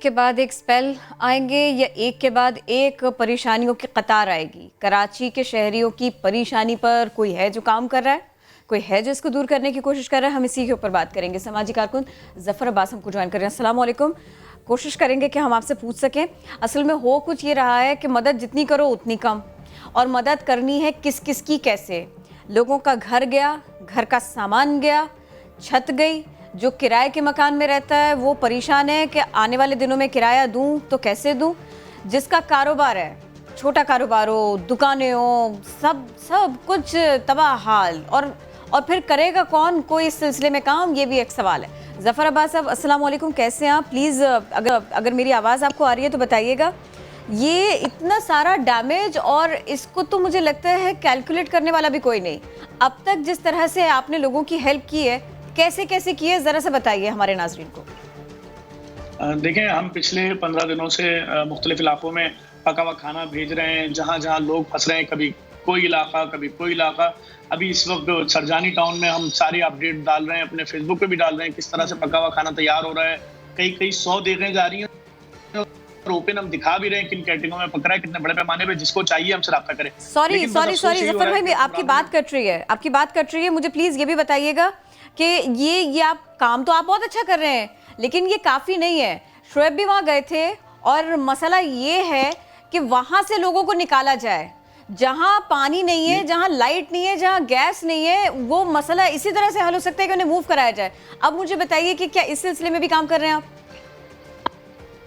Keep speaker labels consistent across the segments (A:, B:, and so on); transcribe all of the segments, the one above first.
A: के बाद एक स्पेल आएंगे या एक के बाद एक परेशानियों की कतार आएगी? कराची के शहरियों की परेशानी पर कोई है जो काम कर रहा है, कोई है जो इसको दूर करने की कोशिश कर रहा है। हम इसी के ऊपर बात करेंगे। समाजी कारकुन जफर अब्बास हमको ज्वाइन कर रहे हैं। अस्सलाम वालेकुम। कोशिश करेंगे कि हम आपसे पूछ सकें, असल में हो कुछ ये रहा है कि मदद जितनी करो उतनी कम, और मदद करनी है किस किस की कैसे। लोगों का घर गया, घर का सामान गया, छत गई, जो किराए के मकान में रहता है वो परेशान है कि आने वाले दिनों में किराया दूं तो कैसे दूं। जिसका कारोबार है, छोटा कारोबार हो, दुकानें हो, सब कुछ तबाह हाल, और फिर करेगा कौन कोई इस सिलसिले में काम, ये भी एक सवाल है। जफर अब्बास साहब अस्सलाम वालेकुम, कैसे हैं आप? प्लीज़ अगर मेरी आवाज़ आपको आ रही है तो बताइएगा। ये इतना सारा डैमेज, और इसको तो मुझे लगता है कैलकुलेट करने वाला भी कोई नहीं। अब तक जिस तरह से आपने लोगों की हेल्प की है, कैसे कैसे की है, ज़रा सा बताइए हमारे नाज़रीन को।
B: देखें, हम पिछले 15 दिनों से मुख्तलिफ इलाकों में पका हुआ खाना भेज रहे हैं, जहाँ जहाँ लोग फंस रहे हैं, कभी कोई इलाका कभी कोई इलाका। अभी इस वक्त सरजानी टाउन में हम सारी अपडेट डाल रहे हैं, अपने फेसबुक पे भी डाल रहे हैं किस तरह से पका हुआ खाना तैयार हो रहा है। कई 100 देखें जा रही हैं, ओपन हम दिखा भी रहे हैं किन कैटरिंगों में पक रहा है, कितने बड़े पैमाने पे। जिसको चाहिए हमसे रब्ता करें।
A: सॉरी जफर भाई, आपकी बात कट रही है, मुझे प्लीज ये भी बताइएगा कि ये आप काम तो आप बहुत अच्छा कर रहे हैं, लेकिन ये काफी नहीं है। शोएब भी वहां गए थे, और मसला ये है कि वहां से लोगों को निकाला जाए। जहां पानी नहीं है, जहां लाइट नहीं है, जहां गैस नहीं है, वो मसला इसी तरह से हल हो सकता है कि उन्हें मूव कराया जाए। अब मुझे बताइए कि क्या इस सिलसिले में भी काम कर रहे हैं आप?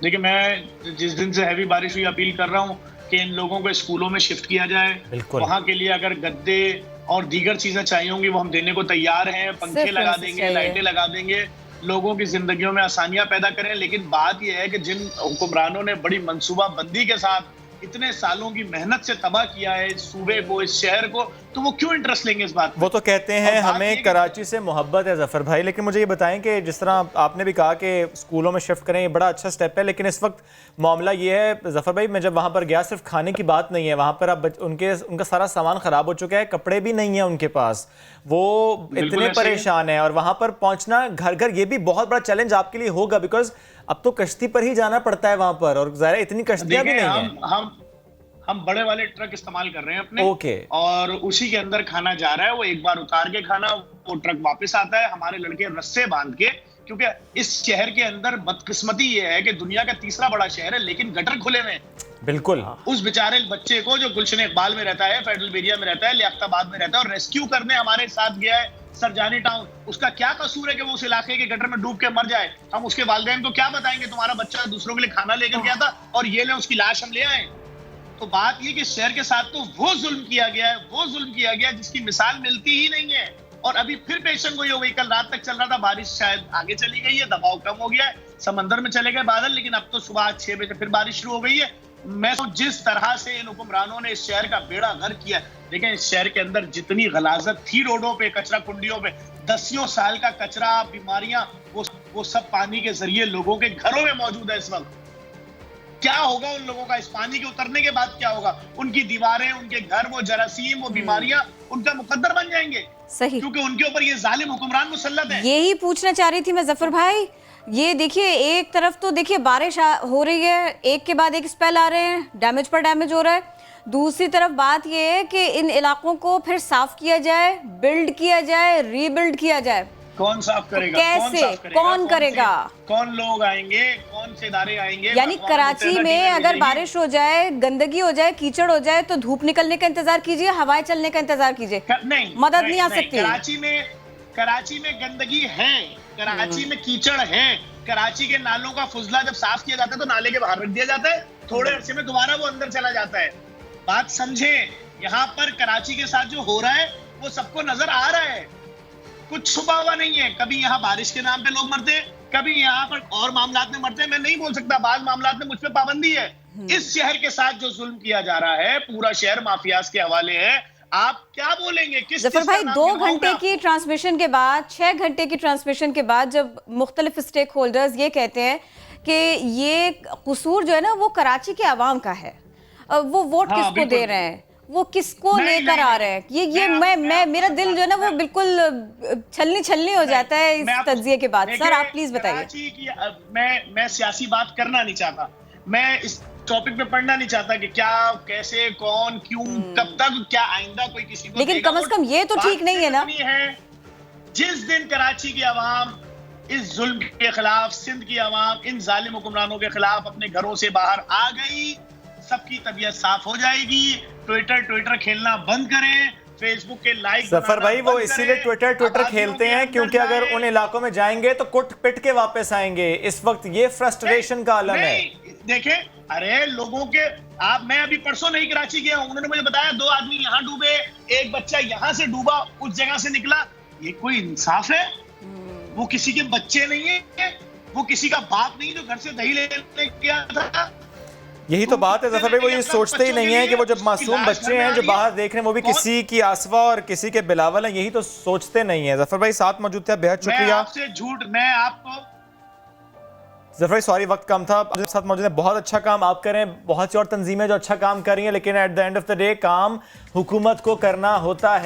B: देखिए, मैं जिस दिन से हैवी बारिश हुई अपील कर रहा हूँ कि इन लोगों को स्कूलों में शिफ्ट किया जाए। वहाँ के लिए अगर गद्दे और दीगर चीजें चाहिए होंगी वो हम देने को तैयार हैं। पंखे लगा देंगे, लाइटें लगा देंगे, लोगों की जिंदगियों में आसानियां पैदा करें। लेकिन बात यह है कि जिन हुक्मरानों ने बड़ी मंसूबाबंदी के साथ इतने सालों की मेहनत से तबाह किया है इस सूबे को, इस शहर को, तो वो क्यों इंटरेस्ट लेंगे इस बात में?
C: वो तो कहते हैं हमें कराची से मोहब्बत है जफर भाई। लेकिन मुझे ये बताएं कि जिस तरह आपने भी कहा कि स्कूलों में शिफ्ट करें, ये बड़ा अच्छा स्टेप है, लेकिन इस वक्त मामला ये है जफर भाई, मैं जब वहाँ पर गया, सिर्फ खाने की बात नहीं है, वहाँ पर अब उनका सारा सामान ख़राब हो चुका है, कपड़े भी नहीं है उनके पास, वो इतने परेशान है। और वहाँ पर पहुँचना घर घर ये भी बहुत बड़ा चैलेंज आपके लिए होगा, बिकॉज अब तो कश्ती पर ही जाना पड़ता है वहाँ पर, और ज़ाहिर इतनी कश्तियाँ भी नहीं है।
B: हम बड़े वाले ट्रक इस्तेमाल कर रहे हैं अपने, और उसी के अंदर खाना जा रहा है। वो एक बार उतार के खाना, वो ट्रक वापस आता है। हमारे लड़के रस्से बांध के, क्योंकि इस शहर के अंदर बदकिस्मती ये है कि दुनिया का तीसरा बड़ा शहर है, लेकिन गटर खुले में।
C: बिल्कुल।
B: उस बेचारे बच्चे को जो गुलशन इकबाल में रहता है, फेडरल बेरिया में रहता है, लियाकताबाद में रहता है, और रेस्क्यू करने हमारे साथ गया है सरजानी टाउन। उसका क्या कसूर है कि वो उस इलाके के गटर में डूब के मर जाए? हम उसके वालिदैन को क्या बताएंगे? तुम्हारा बच्चा दूसरों के लिए खाना लेकर गया था और ये ले उसकी लाश हम ले आए। तो बात ये कि शहर के साथ तो वो जुल्म किया गया है, जिसकी मिसाल मिलती ही नहीं है। और अभी फिर पेशन गोई हो गई। कल रात तक चल रहा था, बारिश शायद आगे चली गई है, दबाव कम हो गया है, समंदर में चले गए बादल, लेकिन अब तो सुबह 6 बजे फिर बारिश शुरू हो गई है। मैं तो जिस तरह से इन हुक्मरानों ने इस शहर का बेड़ा गर्क किया, देखें इस शहर के अंदर जितनी गलाजत थी रोडों पे, कचरा कुंडियों पे, 10 साल का कचरा, बीमारियां, वो सब पानी के जरिए लोगों के घरों में मौजूद है इस वक्त। क्या होगा उन लोगों का इस पानी के उतरने के बाद? क्या होगा? उनकी दीवारें, उनके घर, वो जरासीम, वो बीमारियां उनका मुकद्दर बन जाएंगे।
A: सही,
B: क्योंकि उनके ऊपर ये जालिम हुक्मरान मुसल्लत है।
A: यही पूछना चाह रही थी मैं जफर भाई। ये देखिए, एक तरफ तो देखिए बारिश हो रही है, एक के बाद एक स्पेल आ रहे हैं, डैमेज पर डैमेज हो रहा है। दूसरी तरफ बात ये है कि इन इलाकों को फिर साफ किया जाए, बिल्ड किया जाए, रीबिल्ड किया जाए।
B: कौन साफ करेगा?
A: कैसे? कौन करेगा?
B: कौन लोग आएंगे? कौन से इदारे आएंगे?
A: यानी कराची में अगर बारिश हो जाए, गंदगी हो जाए, कीचड़ हो जाए, तो धूप निकलने का इंतजार कीजिए, हवाएं चलने का इंतजार कीजिए, नहीं, मदद नहीं आ सकती।
B: कराची में गंदगी है, कराची में कीचड़ है। कराची के नालों का फुजला जब साफ किया जाता है तो नाले के बाहर रख दिया जाता है, थोड़े अरसे में दोबारा वो अंदर चला जाता है। बात समझे, यहाँ पर कराची के साथ जो हो रहा है वो सबको नजर आ रहा है, कुछ छुपा हुआ नहीं है। कभी यहाँ बारिश के नाम पे लोग मरते हैं, कभी यहाँ पर और मामलात में मरते हैं। मैं नहीं बोल सकता, बाद मामलात में मुझ पे पाबंदी है। इस शहर के साथ जो जुल्म किया जा रहा है, पूरा शहर माफियाज के हवाले है। आप क्या बोलेंगे?
A: जफर भाई, 2 घंटे की ट्रांसमिशन के बाद, 6 घंटे की ट्रांसमिशन के बाद, जब मुख्तलिफ स्टेक होल्डर्स ये कहते हैं कि ये कसूर जो है ना वो कराची के अवाम का है, वो वोट किसको दे रहे हैं, वो किसको
B: नहीं,
A: लेकर
B: नहीं,
A: आ रहे हैं? ये मैं मेरा दिल जो है ना वो बिल्कुल छलनी हो जाता है इस तज्जिए के बाद। सर आप प्लीज बताइए।
B: कराची की मैं सियासी बात करना नहीं चाहता, मैं इस टॉपिक पे पढ़ना नहीं चाहता कि क्या, कैसे, कौन, क्यों, कब तक, क्या आइंदा कोई किसी को
A: लेकिन कम से कम ये तो ठीक नहीं है ना।
B: जिस दिन कराची की आवाम इस जुल्म के खिलाफ, सिंध की आवाम इन जालिम हुक्मरानों के खिलाफ अपने घरों से बाहर आ गई, सबकी तबीयत साफ हो जाएगी। ट्विटर खेलना बंद करें, फेसबुक के लाइक
C: जफर भाई वो इसीलिए ट्विटर खेलते हैं क्योंकि अगर उन इलाकों में जाएंगे तो कुट पिट के वापस आएंगे। इस वक्त ये फ्रस्ट्रेशन का आलम है।
B: देखें, अरे लोगों के मैं अभी परसों नहीं कराची गया हूं, उन्होंने मुझे बताया 2 आदमी यहाँ डूबे, एक बच्चा यहाँ से डूबा, उस जगह से निकला। ये कोई इंसाफ है? वो किसी के बच्चे नहीं है, वो किसी का बाप नहीं जो घर से दही लेने गया था।
C: यही तो बात है जफर भाई, वो ये सोचते ही नहीं है कि वो जब मासूम बच्चे हैं जो बाहर देख रहे हैं वो भी किसी की आसवा और किसी के बिलावल हैं, यही तो सोचते नहीं है। जफर भाई साथ मौजूद थे, बेहद शुक्रिया।
B: आपसे झूठ, मैं आपको
C: जफर भाई सॉरी वक्त कम था, साथ मौजूद है। बहुत अच्छा काम आप करें, बहुत सी और तंजीमें जो अच्छा काम कर रही हैं, लेकिन at the end of the day काम हुकूमत को करना होता है।